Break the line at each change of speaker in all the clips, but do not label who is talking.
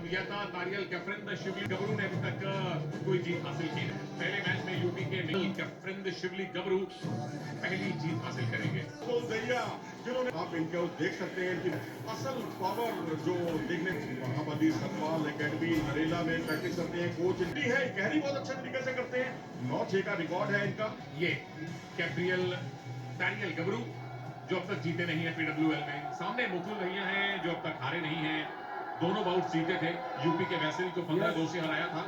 दिया था। तारियल कैफरिन शिवली गबरू ने अभी तक कोई जीत हासिल की नहीं। पहले मैच में यूपी के कैफरिन शिवली गबरू पहली जीत हासिल करेंगे।
जिन्होंने आप इनके देख सकते हैं कि असल पावर जो देखने महाबली सतपाल एकेडमी नरेला में प्रैक्टिस करते हैं, कोच इनकी है, गहरी बहुत अच्छे तरीके से करते हैं। 9-6 का रिकॉर्ड है इनका।
ये कैप्रियल तारियल गबरू जो अब तक जीते नहीं है पीडब्ल्यूएल में। सामने मुकुल भैया हैं जो अब तक हारे नहीं हैं। दोनों बाउट जीते थे। यूपी के वैसिल को 15-2 से हराया था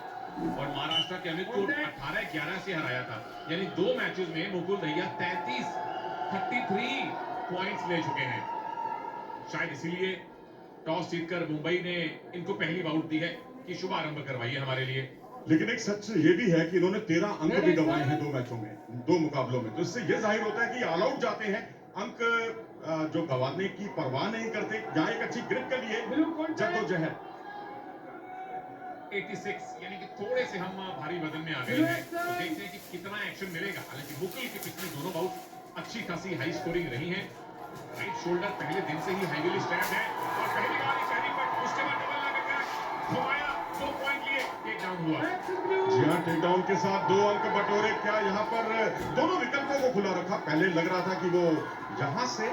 और महाराष्ट्र के अमित को 18-11 से हराया था। यानी 2 मैचेस में मुकुल भैया 33 पॉइंट्स ले चुके हैं। शायद इसीलिए टॉस जीतकर मुंबई ने इनको पहली बाउट दी है कि शुभारंभ करवाइए हमारे लिए।
लेकिन एक सच ये भी है कि इन्होंने 13 अंक भी गंवाए हैं 2 मैचों में, 2 मुकाबलों में। तो इससे ये जाहिर होता है कि ऑल आउट जाते हैं, अंक जो गंवाने की परवाह नहीं करते। यहाँ एक अच्छी ग्रिप के लिए जद्दोजहद।
86 यानी कि थोड़े से हम भारी वजन में आ गए हैं। तो देखते हैं कि कितना एक्शन मिलेगा। हालांकि मुकुल की पिछली दोनों बाउट अच्छी खासी हाई स्कोरिंग रही है। राइट शोल्डर पहले दिन से ही हैवीली स्ट्रैप्ड है और पहली बार ही शहरी पर उसके बाद डबल लग गया, घुमाया, 2 पॉइंट लिए, टेक डाउन हुआ।
जी हाँ, टेक डाउन के साथ 2 अंक बटोरे। क्या यहाँ पर दोनों विकल्पों को खुला रखा। पहले लग रहा था कि वो यहाँ से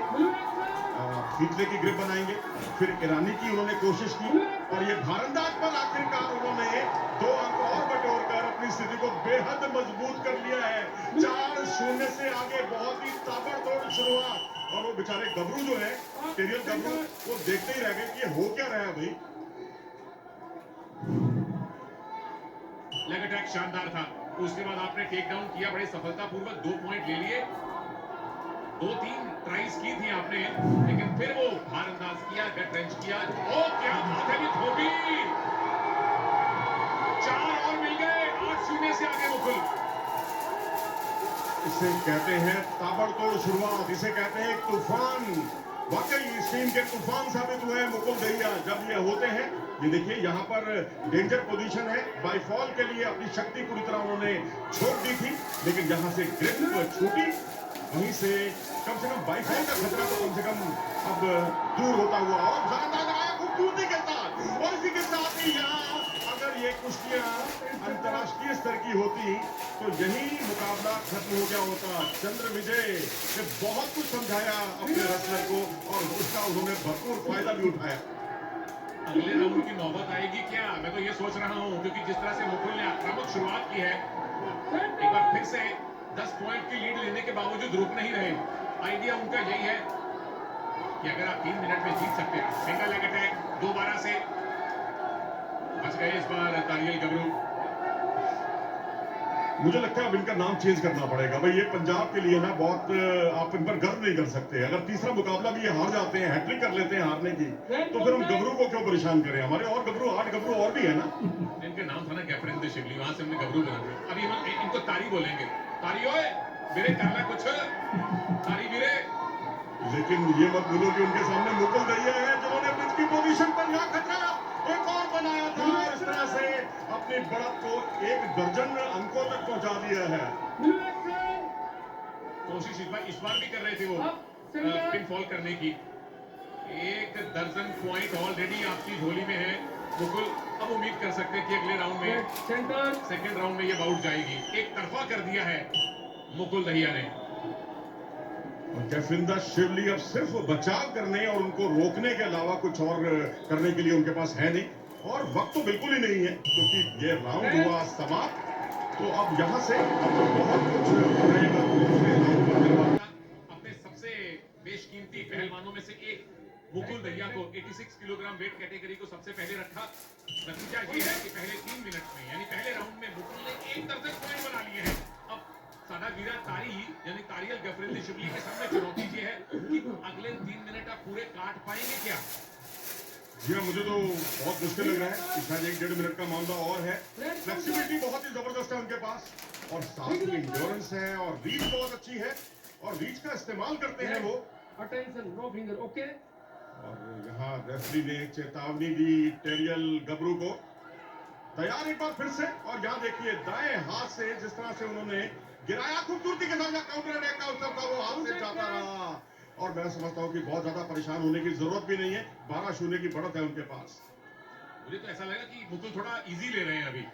खींचने की ग्रिप बनाएंगे, फिर ईरानी की उन्होंने कोशिश की और ये भारंदाज पर आखिरकार उन्होंने 2 अंक और बटोर कर अपनी स्थिति को बेहद मजबूत कर लिया है। 4-0 से आगे बहुत ही ताबड़तोड़ शुरुआत। और वो बेचारे गबरू जो है, टेरियल गबरू, वो देखते ही रह गए कि ये हो क्या रहा है भाई।
लेग अटैक शानदार था। उसके बाद आपने टेक डाउन किया, बड़े सफलतापूर्वक 2 पॉइंट ले लिए। 2-3 ट्राइज की थी आपने, लेकिन फिर वो भार अंदाज किया, गट रेंच किया। ओ क्या बात है, धोबी 4 और मिल गए। 8-0 से आगे मुकुल।
इसे कहते हैं ताबड़तोड़ शुरुआत, इसे कहते हैं तूफान। वाकई इस टीम के तूफान साबित हुए मुकुल दहिया जब ये होते हैं। ये देखिए यहाँ पर डेंजर पोजीशन है। बाय फॉल के लिए अपनी शक्ति पूरी तरह उन्होंने छोड़ दी थी, लेकिन जहां से ग्रिप छूटी वहीं से कम बाय फॉल का खतरा तो कम से कम अब दूर होता हुआ और शानदार लगाया खूबसूरती के साथ। और इसी के साथ ही यहाँ अगर ये कुश्तियां अंतर्राष्ट्रीय स्तर की होती तो यही मुकाबला खत्म हो गया होता। चंद्र विजय ने बहुत कुछ समझाया अपने रेसलर को और उसका उन्होंने भरपूर फायदा भी उठाया।
अगले राउंड की नौबत आएगी क्या, मैं तो ये सोच रहा हूं, क्योंकि जिस तरह से मुकुल ने आक्रामक शुरुआत की है, एक बार फिर से 10 पॉइंट की लीड लेने के बावजूद रुक नहीं रहे। आइडिया उनका यही है कि अगर आप 3 मिनट में जीत सकते हैं। सिंगल लेग अटैक दोबारा से बच गए इस बार तारियल गबरू।
मुझे लगता है अब इनका नाम चेंज करना पड़ेगा भाई। ये पंजाब के लिए ना बहुत आप इन पर गर्व नहीं कर सकते। अगर तीसरा मुकाबला भी ये हार जाते हैं, हैट्रिक कर लेते हैं हारने की, तो फिर हम गबरू को क्यों परेशान करें। हमारे और गबरू 8 गबरू और भी है ना।
इनका नाम था ना कैफरिन शिवली, वहां से हमने गबरू बना दिया। अभी हम इनको तारी बोलेंगे। तारी ओए मेरे करना कुछ तारी वीरे।
लेकिन ये मत भूलो कि उनके सामने मुकुल दहिया है जिन्होंने पिच की पोजीशन पर यहाँ खतरा एक और बनाया था। इस तरह से अपनी बढ़त को 1 दर्जन अंकों तक पहुंचा दिया है।
कोशिश इस बार भी कर रहे थे वो पिन फॉल करने की। 1 दर्जन पॉइंट ऑलरेडी आपकी झोली में है मुकुल। अब उम्मीद कर सकते हैं कि अगले राउंड में, सेकंड राउंड में ये बाउट जाएगी। एक तरफा कर दिया है मुकुल दहिया ने।
और कैफरिन शिवली अब सिर्फ बचाव करने और उनको रोकने के अलावा कुछ और करने के लिए उनके पास है नहीं। और वक्त तो बिल्कुल ही नहीं है, क्योंकि ये राउंड हुआ समाप्त। तो अब यहाँ से बहुत कुछ
अपने सबसे बेशकीमती पहलवानों में से एक मुकुल दहिया को 86 किलोग्राम वेट कैटेगरी को सबसे पहले रखा। नतीजा ये है कि पहले 3 मिनट में, यानी पहले राउंड में मुकुल ने 1 दर्जन पॉइंट बना लिए हैं। अब सादागीरा तारी यानी तारियल कैफरिन शिवली के सामने चुनौती ये है कि अगले 3 मिनट आप पूरे काट पाएंगे क्या।
जी हाँ, मुझे तो बहुत मुश्किल लग रहा है। शायद 1-1.5 मिनट का मामला और है। फ्लेक्सिबिलिटी बहुत ही जबरदस्त है उनके पास और साथ में इंड्योरेंस है और रीच बहुत अच्छी है और रीच का इस्तेमाल करते हैं वो।
Attention, no finger, okay.
और यहाँ रेफरी ने चेतावनी दी टेरियल गबरू को। तैयार एक बार फिर से। और यहाँ देखिए दाएं हाथ से जिस तरह से उन्होंने गिराया खूबसूरती के साथ, काउंटर अटैक का अवसर था वो हाथ से जाता रहा। और मैं समझता हूं कि बहुत ज्यादा परेशान होने की जरूरत भी नहीं है। 12-0 की बढ़त है उनके पास।
मुझे तो ऐसा लगा कि मुकुल थोड़ा इजी ले रहे हैं अभी।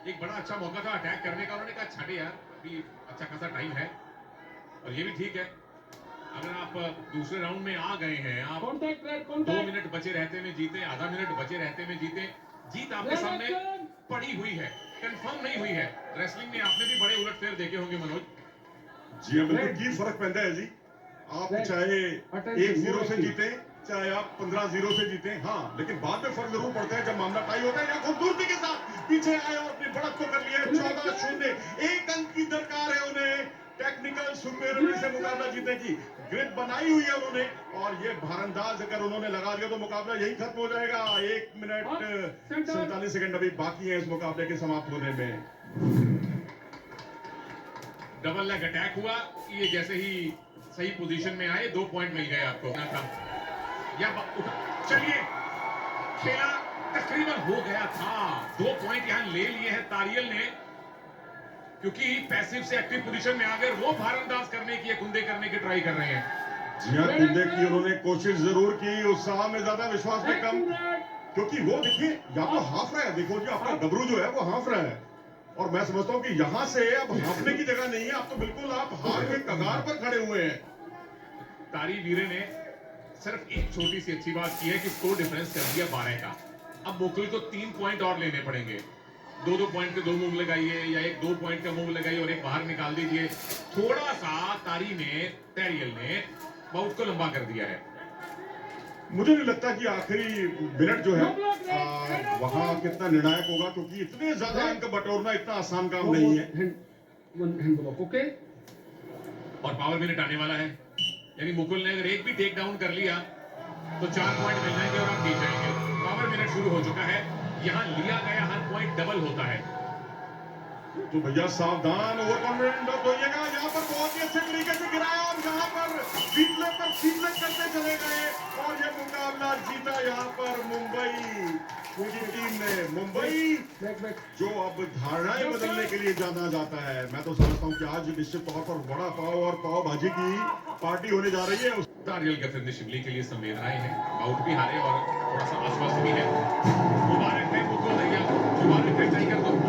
एक बड़ा अच्छा मौका था अटैक करने का, उन्होंने कहा छाड़े यार, अभी अच्छा खासा टाइम है और ये भी ठीक है। अगर आप दूसरे राउंड में आ गए हैं, आप
Contact, right,
2
contact.
मिनट बचे रहते में जीते, आधा मिनट बचे रहते में जीते, जीत आपके
Red
सामने
action.
पड़ी हुई है, कंफर्म नहीं हुई है। रेसलिंग में आपने भी बड़े उलटफेर देखे होंगे मनोज।
जी हाँ बिल्कुल, की फर्क पैदा है जी। आप
Red.
चाहे
Attention,
1-0
no
से
acting.
जीते, चाहे आप 15-0 से जीते, हाँ, लेकिन बाद में फर्क जरूर पड़ता है जब मामला टाई होता है या खूबसूरती के साथ पीछे आए और अपनी बढ़त को कर लिया। 14-0, 1 अंक की दरकार है उन्हें टेक्निकल सुपेरियरिटी से मुकाबला जीतने की। ग्रिप बनाई हुई है उन्होंने और ये भारंदाज अगर उन्होंने लगा दिया तो मुकाबला यही खत्म हो जाएगा। 1 मिनट 47 सेकंड अभी बाकी है इस मुकाबले के समाप्त होने में।
डबल लेग अटैक हुआ, ये जैसे ही सही पोजीशन में आए 2 पॉइंट मिल गए आपको ना था। या चलिए, खेला तकरीबन हो गया था। 2 पॉइंट यहां ले लिए हैं तारियल ने, क्योंकि पैसिव से एक्टिव पोजीशन में आ गए। वो भारंदाज करने की, कुंदे करने की ट्राई कर रहे हैं।
जी हाँ, कुंदे की उन्होंने कोशिश जरूर की, उत्साह में ज्यादा, विश्वास में कम,
Acting, red.
क्योंकि वो देखिए या तो हाफ रहा है, देखो जी आपका गबरू जो है वो हाफ रहा है और मैं समझता हूँ कि यहाँ से अब हाफने की जगह नहीं है, अब तो बिल्कुल आप हार के कगार पर खड़े हुए हैं।
तारी वीरे ने सिर्फ एक छोटी सी अच्छी बात की है कि स्कोर डिफरेंस कर दिया 12 का। अब मुकुल को 3 पॉइंट और लेने पड़ेंगे। 2-2 पॉइंट के 2 मूव लगाइए या एक 2 पॉइंट का मूव लगाइए और एक बाहर निकाल दीजिए। थोड़ा सा टैरियल ने बाउट को लंबा कर दिया है।
मुझे नहीं लगता कि आखिरी मिनट जो है वहां कितना निर्णायक होगा, क्योंकि इतने ज्यादा अंक बटोरना इतना आसान काम नहीं है।
One hand block, okay?
और पावर मिनट आने वाला है, यानी मुकुल ने अगर एक भी टेक डाउन कर लिया तो 4 पॉइंट मिल जाएंगे और आप जीत जाएंगे। पावर मिनट शुरू हो चुका है, यहां लिया गया हर पॉइंट डबल होता है।
तो भैया सावधान, ओवर कॉन्फिडेंट मत होइएगा। यहाँ पर बहुत ही अच्छे तरीके से गिराया और यहाँ पर सीटलेट करते चले गए और ये मुकाबला जीता यहाँ पर मुंबई की टीम ने। Mumbai
Back, back.
जो अब धारणाएं बदलने के लिए जाना जाता है, मैं तो समझता हूँ कि आज निश्चित तौर पर वड़ा पाव और पाव भाजी की पार्टी होने जा रही है।
तारियल के फिर शिवली के लिए संवेदनाएं हैं, बाउट भी हारे और थोड़ा सा आश्वस्त भी है। मुबारक है मुकुल भैया, मुबारक है टाइगर को।